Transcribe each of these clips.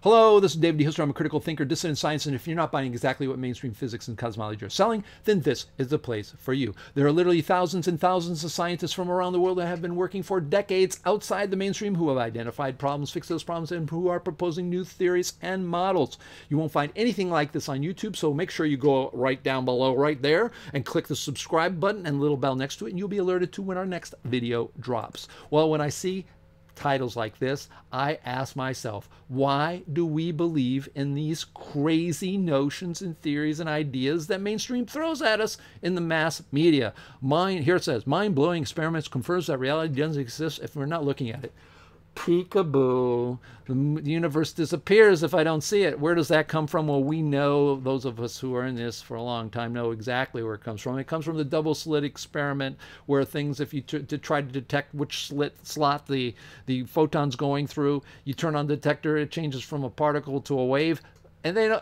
Hello, this is David D. Hilstrom. I'm a critical thinker, dissident science, and if you're not buying exactly what mainstream physics and cosmology are selling, then this is the place for you. There are literally thousands and thousands of scientists from around the world that have been working for decades outside the mainstream who have identified problems, fixed those problems, and who are proposing new theories and models. You won't find anything like this on YouTube, so make sure you go right down below right there and click the subscribe button and little bell next to it, and you'll be alerted to when our next video drops. Well, when I see titles like this, I ask myself, why do we believe in these crazy notions and theories and ideas that mainstream throws at us in the mass media? Here it says, mind-blowing experiments confirms that reality doesn't exist if we're not looking at it. Peekaboo. The universe disappears if I don't see it. Where does that come from? Well, we know, those of us who are in this for a long time know exactly where it comes from. It comes from the double slit experiment, where things, if you try to detect which slot the photon's going through, you turn on the detector, it changes from a particle to a wave, and they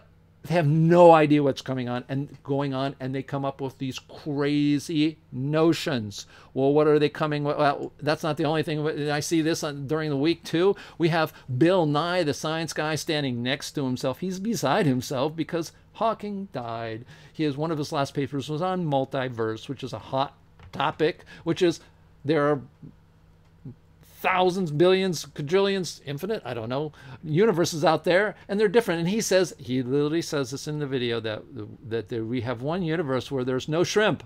have no idea what's going on, and they come up with these crazy notions. Well, what are they coming with? Well, that's not the only thing. I see this during the week too. We have Bill Nye, the science guy, standing next to himself. He's beside himself because Hawking died. One of his last papers was on multiverse, which is a hot topic, which is there are thousands, billions, quadrillions, infinite, I don't know, universes out there, and they're different. And he literally says this in the video, that we have one universe where there's no shrimp.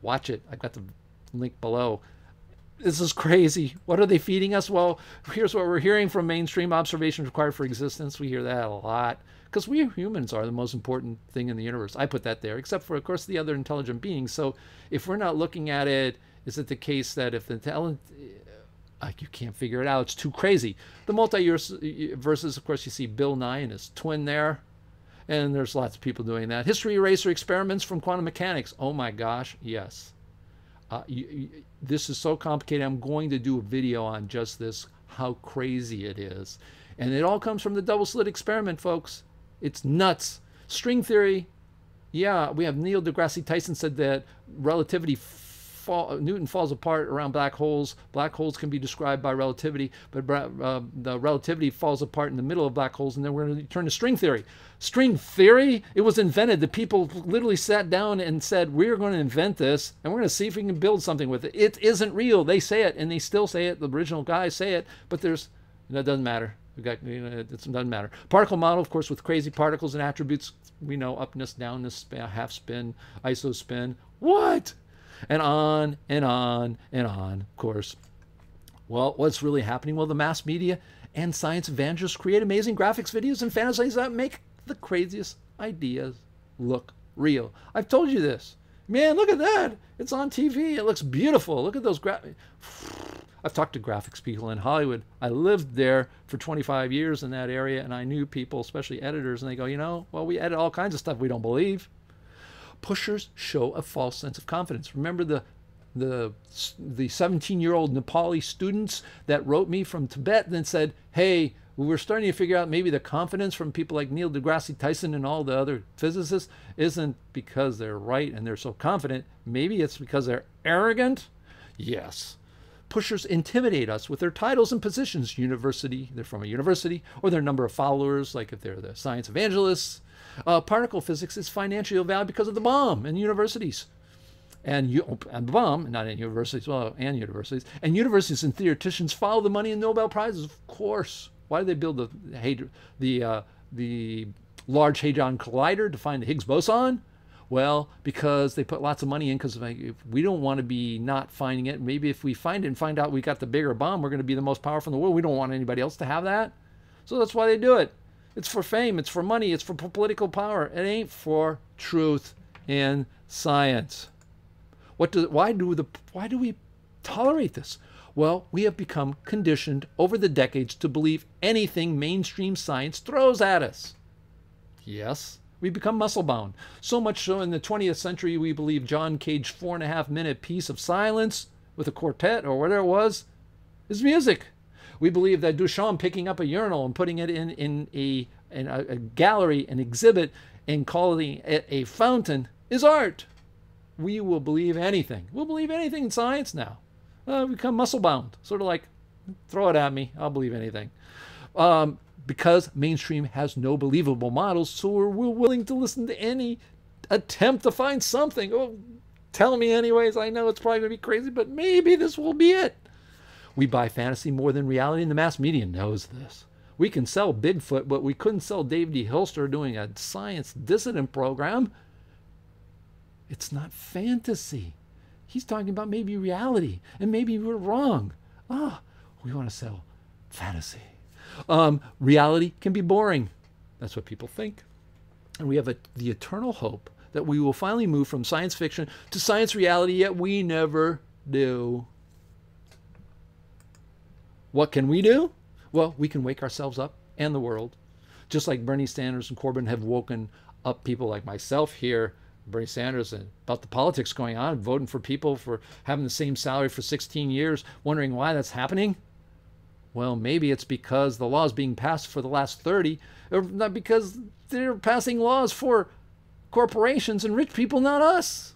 Watch it. I've got the link below. This is crazy. What are they feeding us? Well, here's what we're hearing from mainstream: observations required for existence. We hear that a lot because we humans are the most important thing in the universe. I put that there, except for, of course, the other intelligent beings. So if we're not looking at it, is it the case that if the talent, you can't figure it out, it's too crazy? The multiverses, of course, you see Bill Nye and his twin there, and there's lots of people doing that. History eraser experiments from quantum mechanics. Oh my gosh, yes. This is so complicated. I'm going to do a video on just this, how crazy it is. And it all comes from the double slit experiment, folks. It's nuts. String theory. Yeah, we have Neil deGrasse Tyson said that relativity Newton falls apart around black holes. Black holes can be described by relativity, but the relativity falls apart in the middle of black holes, and then we're going to turn to string theory. String theory? It was invented. The people literally sat down and said, we're going to invent this, and we're going to see if we can build something with it. It isn't real. They say it, and they still say it. The original guys say it, but that doesn't matter. It doesn't matter. Particle model, of course, with crazy particles and attributes. We know upness, downness, half spin, isospin. What? And on and on and on, of course. Well, what's really happening? Well, the mass media and science evangelists create amazing graphics, videos, and fantasies that make the craziest ideas look real. I've told you this. Man, look at that. It's on TV. It looks beautiful. Look at those graphics. I've talked to graphics people in Hollywood. I lived there for 25 years in that area, and I knew people, especially editors, and they go, well, we edit all kinds of stuff we don't believe. Pushers show a false sense of confidence. Remember the 17-year-old Nepali students that wrote me from Tibet and said, hey, we're starting to figure out maybe the confidence from people like Neil deGrasse Tyson and all the other physicists isn't because they're right and they're so confident. Maybe it's because they're arrogant. Yes. Pushers intimidate us with their titles and positions. They're from a university, or their number of followers, like if they're the science evangelists. Particle physics is financially valued because of the bomb in universities. And the bomb, not in universities, well, and universities. And universities and theoreticians follow the money and Nobel Prizes, of course. Why did they build the Large Hadron Collider to find the Higgs boson? Well, because they put lots of money in, because we don't want to be not finding it. Maybe if we find it and find out we got the bigger bomb, we're going to be the most powerful in the world. We don't want anybody else to have that. So that's why they do it. It's for fame, it's for money, it's for political power. It ain't for truth in science. Why do we tolerate this? Well, we have become conditioned over the decades to believe anything mainstream science throws at us. Yes, we become muscle-bound. So much so in the 20th century, we believe John Cage's 4.5-minute piece of silence with a quartet or whatever it was is music. We believe that Duchamp picking up a urinal and putting it in a gallery, an exhibit, and calling it a fountain is art. We will believe anything. We'll believe anything in science now. We become muscle-bound. Sort of like, throw it at me. I'll believe anything. Because mainstream has no believable models, so we're willing to listen to any attempt to find something. Oh, tell me anyways. I know it's probably going to be crazy, but maybe this will be it. We buy fantasy more than reality, and the mass media knows this. We can sell Bigfoot, but we couldn't sell David D. Hilster doing a science dissident program. It's not fantasy. He's talking about maybe reality, and maybe we're wrong. We want to sell fantasy. Reality can be boring. That's what people think. And we have the eternal hope that we will finally move from science fiction to science reality, yet we never do. What can we do? Well, we can wake ourselves up and the world. Just like Bernie Sanders and Corbyn have woken up people like myself here, Bernie Sanders, and about the politics going on, voting for people for having the same salary for 16 years, wondering why that's happening. Well, maybe it's because the laws being passed for the last 30, or not because they're passing laws for corporations and rich people, not us.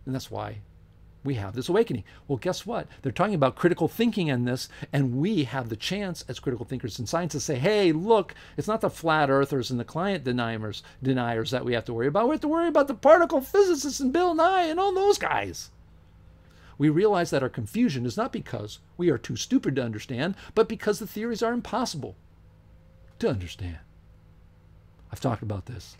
And that's why we have this awakening. Well, guess what? They're talking about critical thinking in this, and we have the chance as critical thinkers and scientists to say, hey, look, it's not the flat earthers and the climate deniers that we have to worry about. We have to worry about the particle physicists and Bill Nye and all those guys. We realize that our confusion is not because we are too stupid to understand, but because the theories are impossible to understand. I've talked about this.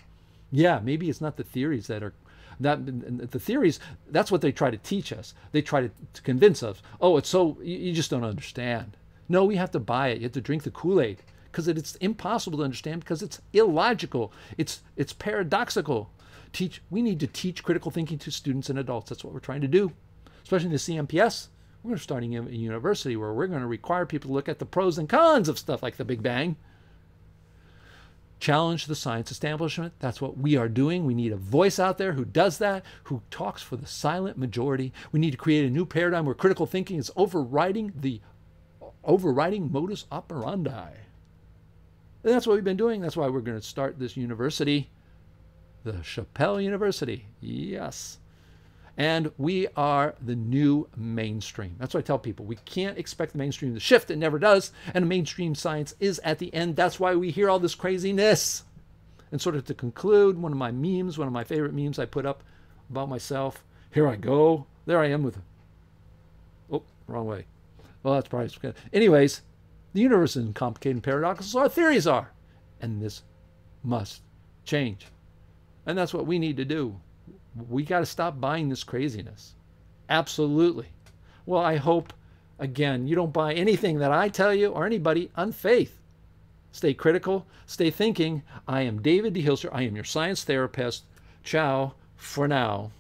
Yeah, maybe it's not the theories that are the theories, that's what they try to teach us. They try to convince us, oh, it's so, you just don't understand. No, we have to buy it. You have to drink the Kool-Aid because it's impossible to understand because it's illogical. It's paradoxical. We need to teach critical thinking to students and adults. That's what we're trying to do, especially in the CMPS. We're starting a university where we're going to require people to look at the pros and cons of stuff like the Big Bang. Challenge the science establishment. That's what we are doing. We need a voice out there who does that, who talks for the silent majority. We need to create a new paradigm where critical thinking is overriding modus operandi. And that's what we've been doing. That's why we're going to start this university, the Chappelle University. Yes. And we are the new mainstream. That's what I tell people. We can't expect the mainstream to shift. It never does. And the mainstream science is at the end. That's why we hear all this craziness. And sort of to conclude, one of my favorite memes I put up about myself. Here I go. There I am with, oh, wrong way. Well, that's probably good. Anyways, the universe isn't complicated and paradoxical, so our theories are. And this must change. And that's what we need to do. We got to stop buying this craziness. Absolutely. Well, I hope, again, you don't buy anything that I tell you or anybody on faith. Stay critical. Stay thinking. I am David D. Hilster. I am your science therapist. Ciao for now.